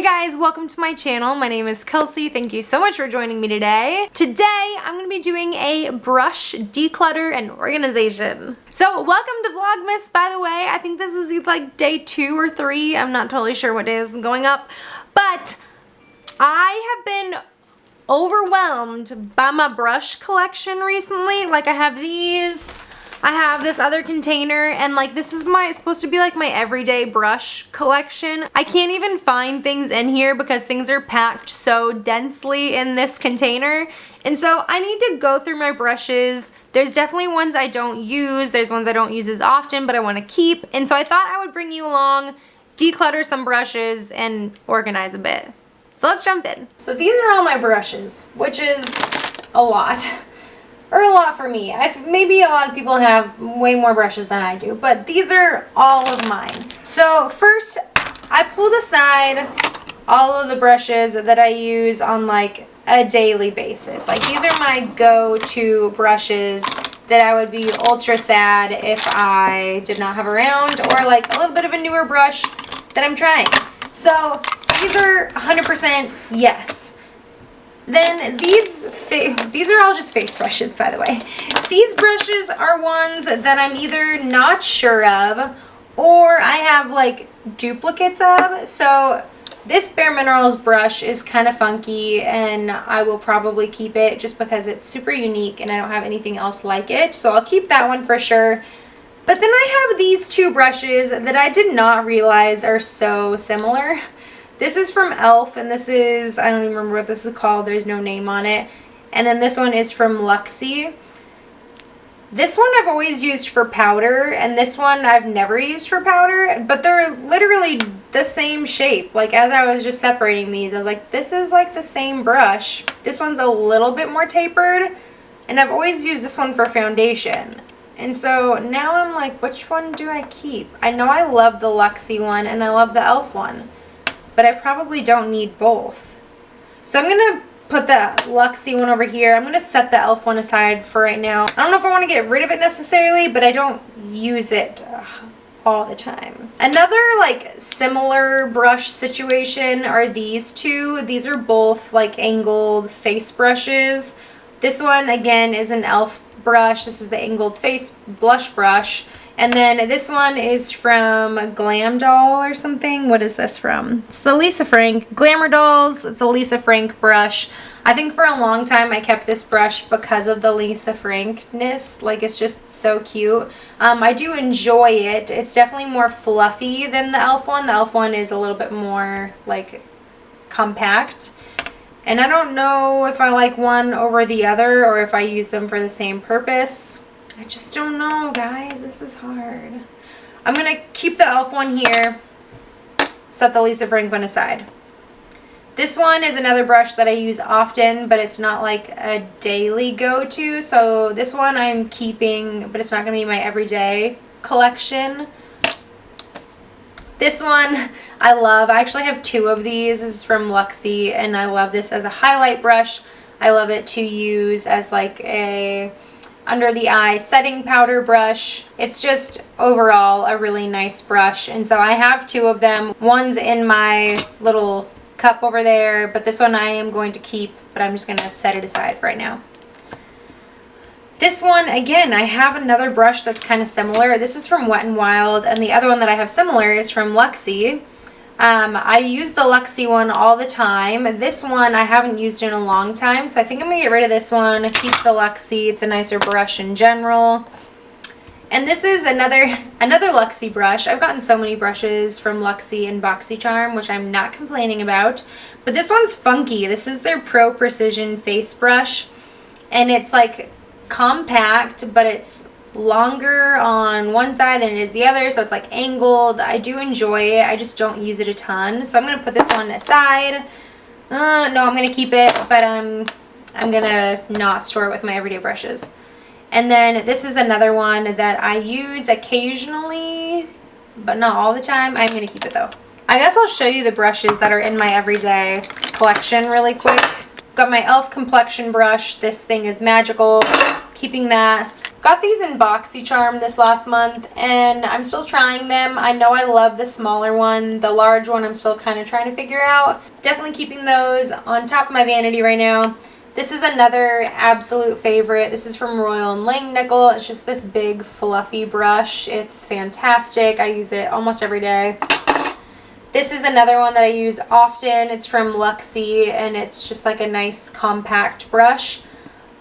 guys, welcome to my channel. My name is Kelsey. Thank you so much for joining me today. Today, I'm going to be doing a brush declutter and organization. So welcome to Vlogmas, by the way. I think this is either like day 2 or 3. I'm not totally sure what day this is going up. But I have been overwhelmed by my brush collection recently. Like I have these. I have this other container, and like this is supposed to be like my everyday brush collection. I can't even find things in here because things are packed so densely in this container. And so I need to go through my brushes. There's definitely ones I don't use. There's ones I don't use as often, but I want to keep. And so I thought I would bring you along, declutter some brushes, and organize a bit. So let's jump in. So these are all my brushes, which is a lot. Or a lot for me. Maybe a lot of people have way more brushes than I do, but these are all of mine. So first, I pulled aside all of the brushes that I use on like a daily basis. Like these are my go-to brushes that I would be ultra sad if I did not have around, or like a little bit of a newer brush that I'm trying. So these are 100% yes. Then these are all just face brushes, by the way. These brushes are ones that I'm either not sure of or I have like duplicates of. So this Bare Minerals brush is kind of funky and I will probably keep it just because it's super unique and I don't have anything else like it. So I'll keep that one for sure. But then I have these two brushes that I did not realize are so similar. This is from e.l.f. and this is, I don't even remember what this is called, there's no name on it. And then this one is from Luxie. This one I've always used for powder, and this one I've never used for powder, but they're literally the same shape. Like as I was just separating these, I was like, this is like the same brush. This one's a little bit more tapered, and I've always used this one for foundation. And so now I'm like, which one do I keep? I know I love the Luxie one and I love the e.l.f. one, but I probably don't need both. So I'm going to put the Luxie one over here. I'm going to set the e.l.f. one aside for right now. I don't know if I want to get rid of it necessarily, but I don't use it all the time. Another like similar brush situation are these two. These are both like angled face brushes. This one again is an e.l.f. brush. This is the angled face blush brush. And then this one is from Glam Doll or something. What is this from? It's the Lisa Frank Glamour Dolls. It's a Lisa Frank brush. I think for a long time I kept this brush because of the Lisa Frankness. Like it's just so cute. I do enjoy it. It's definitely more fluffy than the e.l.f. one. The e.l.f. one is a little bit more like compact. And I don't know if I like one over the other or if I use them for the same purpose. I just don't know, guys. This is hard. I'm going to keep the e.l.f. one here, set the Lisa Frank one aside. This one is another brush that I use often, but it's not like a daily go-to. So this one I'm keeping, but it's not going to be my everyday collection. This one I love. I actually have 2 of these. This is from Luxie, and I love this as a highlight brush. I love it to use as like a under the eye setting powder brush. It's just overall a really nice brush, and so I have 2 of them. One's in my little cup over there, but this one I am going to keep, but I'm just going to set it aside for right now. This one, again, I have another brush that's kind of similar. This is from Wet n Wild, and the other one that I have similar is from Luxie. I use the Luxie one all the time. This one I haven't used in a long time, so I think I'm going to get rid of this one, keep the Luxie. It's a nicer brush in general. And this is another Luxie brush. I've gotten so many brushes from Luxie and BoxyCharm, which I'm not complaining about. But this one's funky. This is their Pro Precision Face Brush, and it's like compact, but it's longer on one side than it is the other, so it's like angled. I do enjoy it. I just don't use it a ton, so I'm gonna put this one aside. No, I'm gonna keep it, but I'm gonna not store it with my everyday brushes. And then this is another one that I use occasionally, but not all the time. I'm gonna keep it though. I guess I'll show you the brushes that are in my everyday collection really quick. Got my e.l.f. complexion brush. This thing is magical. Keeping that. Got these in BoxyCharm this last month, and I'm still trying them. I know I love the smaller one. The large one I'm still kind of trying to figure out. Definitely keeping those on top of my vanity right now. This is another absolute favorite. This is from Royal & Langnickel. It's just this big fluffy brush. It's fantastic. I use it almost every day. This is another one that I use often. It's from Luxie, and it's just like a nice compact brush.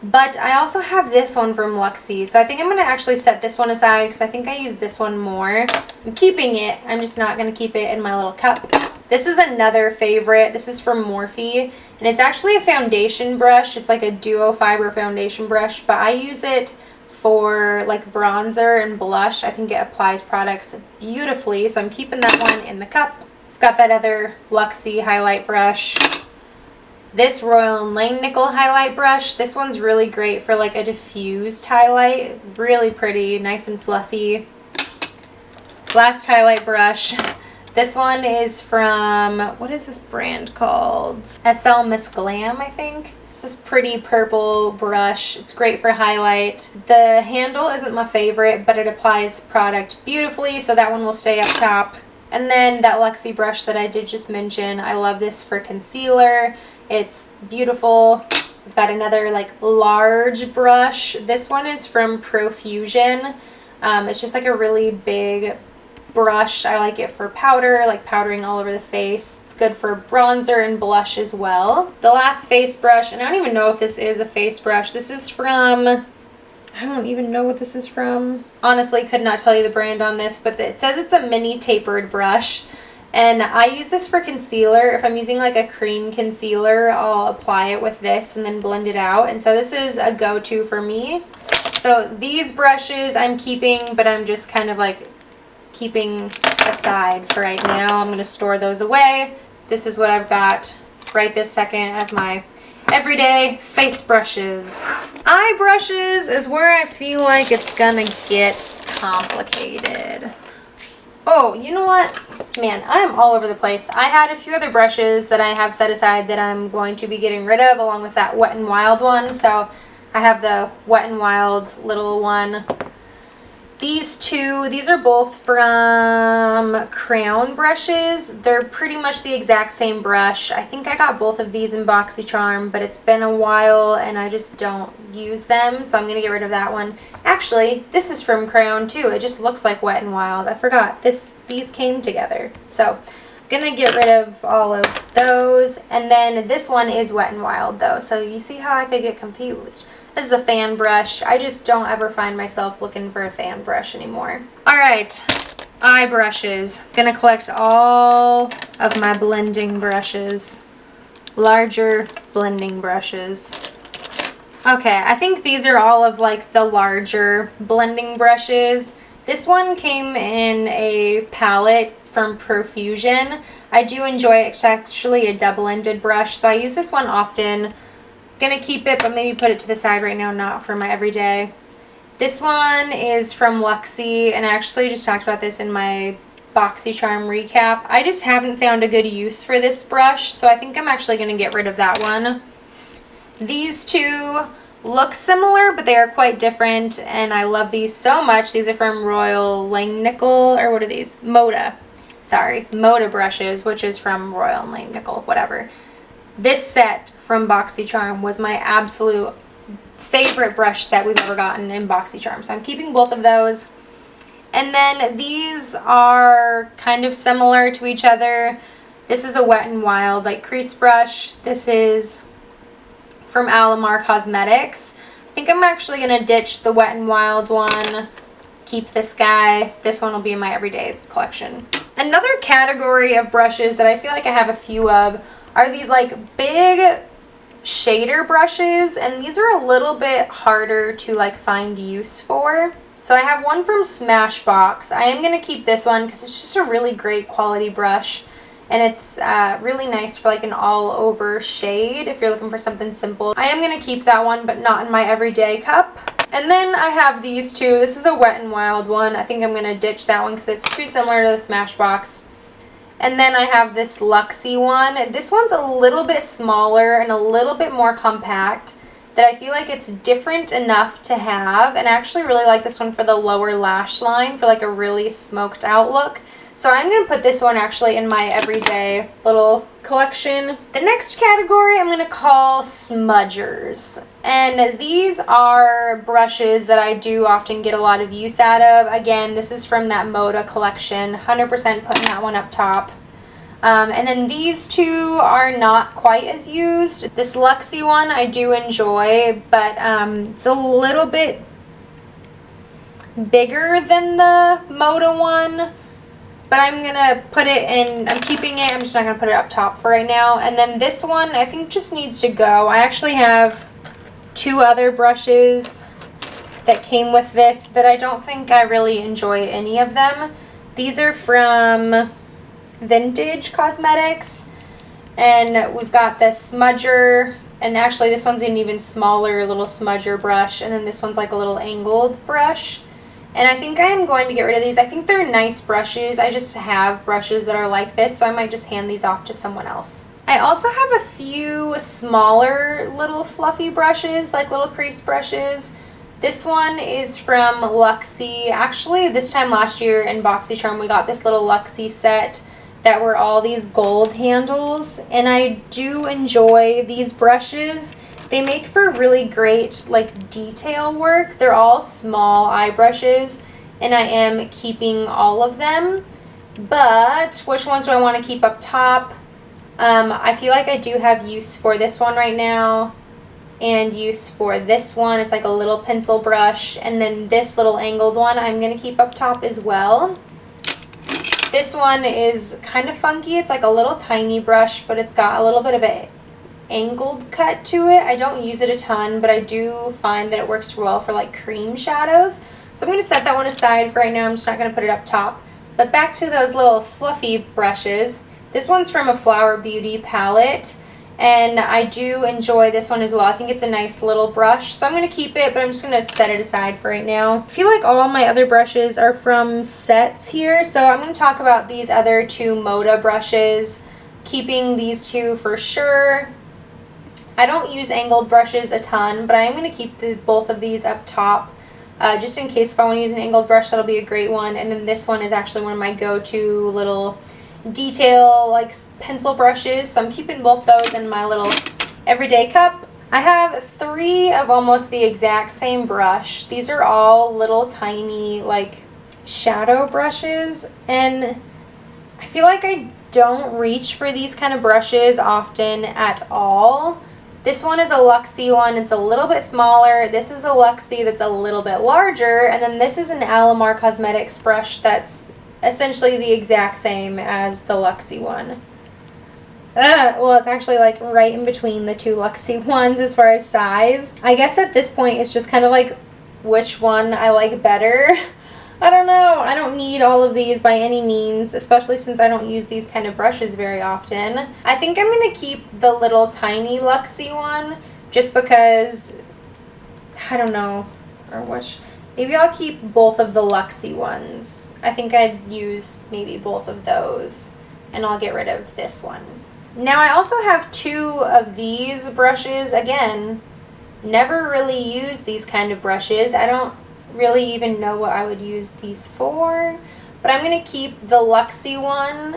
But I also have this one from Luxie, so I think I'm going to actually set this one aside because I think I use this one more. I'm keeping it. I'm just not going to keep it in my little cup. This is another favorite. This is from Morphe, and it's actually a foundation brush. It's like a duo fiber foundation brush, but I use it for like bronzer and blush. I think it applies products beautifully, so I'm keeping that one in the cup. I've got that other Luxie highlight brush. This Royal & Langnickel highlight brush, this one's really great for like a diffused highlight. Really pretty, nice and fluffy. Last highlight brush. This one is from, what is this brand called? SL Miss Glam, I think. It's this pretty purple brush. It's great for highlight. The handle isn't my favorite, but it applies product beautifully, so that one will stay up top. And then that Luxie brush that I did just mention, I love this for concealer. It's beautiful. I've got another like large brush. This one is from Profusion. It's just like a really big brush. I like it for powder, like powdering all over the face. It's good for bronzer and blush as well. The last face brush, and I don't even know if this is a face brush. This is from, I don't even know what this is from. Honestly, could not tell you the brand on this, but it says it's a mini tapered brush. And I use this for concealer. If I'm using like a cream concealer, I'll apply it with this and then blend it out. And so this is a go-to for me. So these brushes I'm keeping, but I'm just kind of like keeping aside for right now. I'm going to store those away. This is what I've got right this second as my everyday face brushes. Eye brushes is where I feel like it's gonna get complicated. Oh, you know what? Man, I'm all over the place. I had a few other brushes that I have set aside that I'm going to be getting rid of along with that Wet n Wild one. So I have the Wet n Wild little one. These two, these are both from Crown brushes. They're pretty much the exact same brush. I think I got both of these in BoxyCharm, but it's been a while and I just don't use them, so I'm going to get rid of that one. Actually, this is from Crown too. It just looks like Wet n Wild. I forgot. These came together. So I'm going to get rid of all of those. And then this one is Wet n Wild though, so you see how I could get confused. This is a fan brush. I just don't ever find myself looking for a fan brush anymore. Alright, eye brushes. Gonna collect all of my blending brushes. Larger blending brushes. Okay, I think these are all of like the larger blending brushes. This one came in a palette from Profusion. I do enjoy it. It's actually a double-ended brush, so I use this one often. Gonna keep it, but maybe put it to the side right now, not for my everyday. This one is from Luxie, and I actually just talked about this in my BoxyCharm recap. I just haven't found a good use for this brush, so I think I'm actually gonna get rid of that one. These two look similar, but they are quite different, and I love these so much. These are from Royal & Langnickel, or what are these? Moda. Sorry, Moda brushes, which is from Royal & Langnickel, whatever. This set from BoxyCharm was my absolute favorite brush set we've ever gotten in BoxyCharm. So I'm keeping both of those. And then these are kind of similar to each other. This is a Wet n Wild like crease brush. This is from Alamar Cosmetics. I think I'm actually going to ditch the Wet n Wild one. Keep this guy. This one will be in my everyday collection. Another category of brushes that I feel like I have a few of are these like big shader brushes, and these are a little bit harder to like find use for. So I have one from Smashbox. I am going to keep this one because it's just a really great quality brush, and it's really nice for like an all over shade if you're looking for something simple. I am going to keep that one, but not in my everyday cup. And then I have these two. This is a Wet n Wild one. I think I'm going to ditch that one because it's too similar to the Smashbox. And then I have this Luxie one. This one's a little bit smaller and a little bit more compact. that I feel like it's different enough to have, and I actually really like this one for the lower lash line for like a really smoked out look. So I'm going to put this one actually in my everyday little collection. The next category I'm going to call smudgers. And these are brushes that I do often get a lot of use out of. Again, this is from that Moda collection. 100% putting that one up top. And then these two are not quite as used. This Luxie one I do enjoy, but it's a little bit bigger than the Moda one. But I'm going to put it in, I'm keeping it, I'm just not going to put it up top for right now. And then this one I think just needs to go. I actually have 2 other brushes that came with this that I don't think I really enjoy any of them. These are from Vintage Cosmetics, and we've got the smudger, and actually this one's an even smaller little smudger brush, and then this one's like a little angled brush. And I think I am going to get rid of these. I think they're nice brushes. I just have brushes that are like this, so I might just hand these off to someone else. I also have a few smaller little fluffy brushes, like little crease brushes. This one is from Luxie. Actually, this time last year in BoxyCharm, we got this little Luxie set that were all these gold handles, and I do enjoy these brushes. They make for really great like detail work. They're all small eye brushes, and I am keeping all of them. But which ones do I want to keep up top? I feel like I do have use for this one right now, and use for this one. It's like a little pencil brush, and then this little angled one I'm going to keep up top as well. This one is kind of funky. It's like a little tiny brush, but it's got a little bit of an angled cut to it. I don't use it a ton, but I do find that it works well for like cream shadows. So I'm going to set that one aside for right now. I'm just not going to put it up top. But back to those little fluffy brushes. This one's from a Flower Beauty palette, and I do enjoy this one as well. I think it's a nice little brush, so I'm going to keep it, but I'm just going to set it aside for right now. I feel like all my other brushes are from sets here, so I'm going to talk about these other 2 Moda brushes, keeping these 2 for sure. I don't use angled brushes a ton, but I am going to keep both of these up top. Just in case if I want to use an angled brush, that'll be a great one. And then this one is actually one of my go-to little detail like pencil brushes. So I'm keeping both those in my little everyday cup. I have 3 of almost the exact same brush. These are all little tiny like shadow brushes, and I feel like I don't reach for these kind of brushes often at all. This one is a Luxie one. It's a little bit smaller. This is a Luxie that's a little bit larger. And then this is an Alamar Cosmetics brush that's essentially the exact same as the Luxie one. Well, it's actually like right in between the 2 Luxie ones as far as size. I guess at this point it's just kind of like which one I like better. I don't know. I don't need all of these by any means, especially since I don't use these kind of brushes very often. I think I'm going to keep the little tiny Luxie one just because, I don't know, or which, maybe I'll keep both of the Luxie ones. I think I'd use maybe both of those, and I'll get rid of this one. Now I also have 2 of these brushes. Again, never really use these kind of brushes. I don't really even know what I would use these for, but I'm going to keep the Luxie one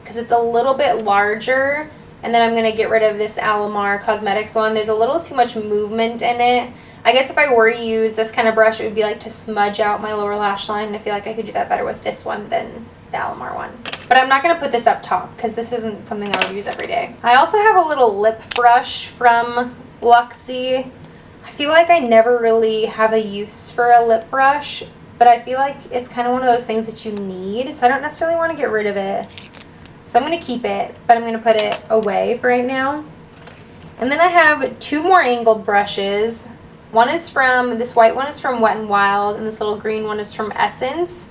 because it's a little bit larger, and then I'm going to get rid of this Alamar Cosmetics one. There's a little too much movement in it. I guess if I were to use this kind of brush, it would be like to smudge out my lower lash line, and I feel like I could do that better with this one than the Alamar one. But I'm not going to put this up top because this isn't something I would use every day. I also have a little lip brush from Luxie. I feel like I never really have a use for a lip brush, but I feel like it's kind of one of those things that you need, so I don't necessarily want to get rid of it. So I'm going to keep it, but I'm going to put it away for right now. And then I have 2 more angled brushes. One is from, this white one is from Wet n Wild, and this little green one is from Essence.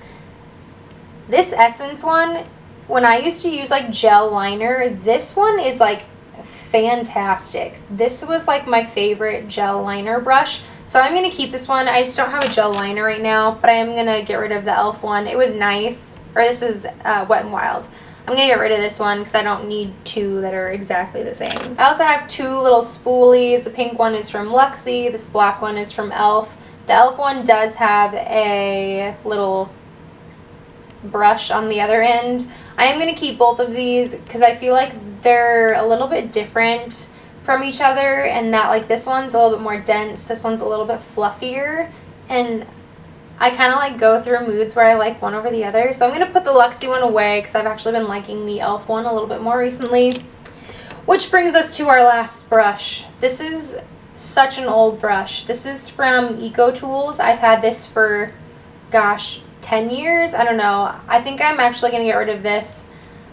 This Essence one, when I used to use like gel liner, this one is like fantastic. This was like my favorite gel liner brush, so I'm going to keep this one. I just don't have a gel liner right now, but I am going to get rid of the e.l.f. one. It was nice, or this is Wet n Wild. I'm gonna get rid of this one because I don't need two that are exactly the same. I also have two little spoolies. The pink one is from Luxie. This black one is from e.l.f. The e.l.f. one does have a little brush on the other end. I am gonna keep both of these because I feel like they're a little bit different from each other, and that like this one's a little bit more dense, this one's a little bit fluffier, and I kind of like go through moods where I like one over the other. So I'm going to put the Luxie one away because I've actually been liking the e.l.f. one a little bit more recently. Which brings us to our last brush. This is such an old brush. This is from Eco Tools. I've had this for, gosh, 10 years? I don't know. I think I'm actually going to get rid of this.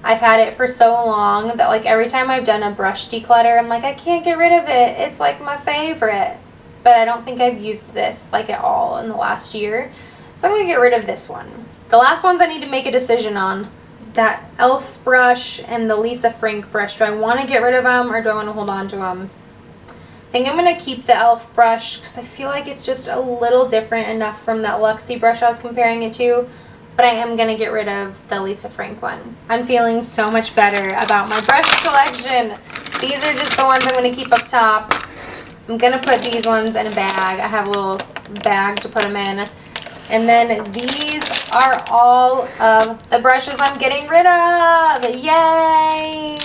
I've had it for so long that like every time I've done a brush declutter, I'm like, I can't get rid of it. It's like my favorite. But I don't think I've used this like at all in the last year. So I'm going to get rid of this one. The last ones I need to make a decision on. That e.l.f. brush and the Lisa Frank brush. Do I want to get rid of them or do I want to hold on to them? I think I'm going to keep the e.l.f. brush because I feel like it's just a little different enough from that Luxie brush I was comparing it to. But I am going to get rid of the Lisa Frank one. I'm feeling so much better about my brush collection. These are just the ones I'm going to keep up top. I'm going to put these ones in a bag. I have a little bag to put them in. And then these are all of the brushes I'm getting rid of. Yay!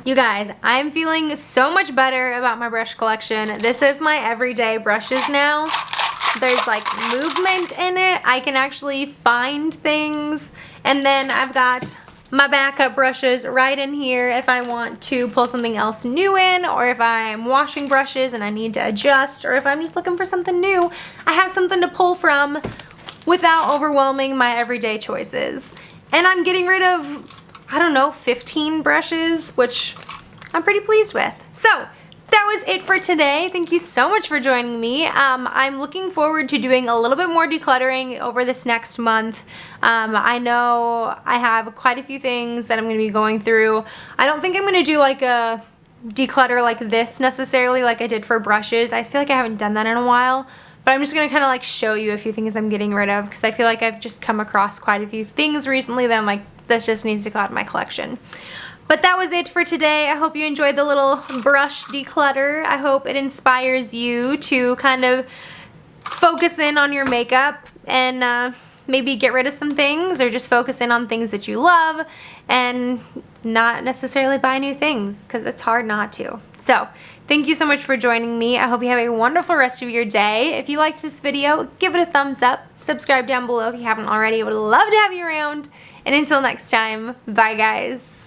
You guys, I'm feeling so much better about my brush collection. This is my everyday brushes now. There's like movement in it. I can actually find things. And then I've got my backup brushes right in here if I want to pull something else new in, or if I'm washing brushes and I need to adjust, or if I'm just looking for something new, I have something to pull from without overwhelming my everyday choices. And I'm getting rid of, I don't know, 15 brushes, which I'm pretty pleased with. So that was it for today. Thank you so much for joining me. I'm looking forward to doing a little bit more decluttering over this next month. I know I have quite a few things that I'm going to be going through. I don't think I'm going to do like a declutter like this necessarily like I did for brushes. I feel like I haven't done that in a while. But I'm just going to kind of like show you a few things I'm getting rid of because I feel like I've just come across quite a few things recently that I'm like, this just needs to go out of my collection. But that was it for today. I hope you enjoyed the little brush declutter. I hope it inspires you to kind of focus in on your makeup and maybe get rid of some things, or just focus in on things that you love and not necessarily buy new things because it's hard not to. So thank you so much for joining me. I hope you have a wonderful rest of your day. If you liked this video, give it a thumbs up. Subscribe down below if you haven't already. I would love to have you around. And until next time, bye guys.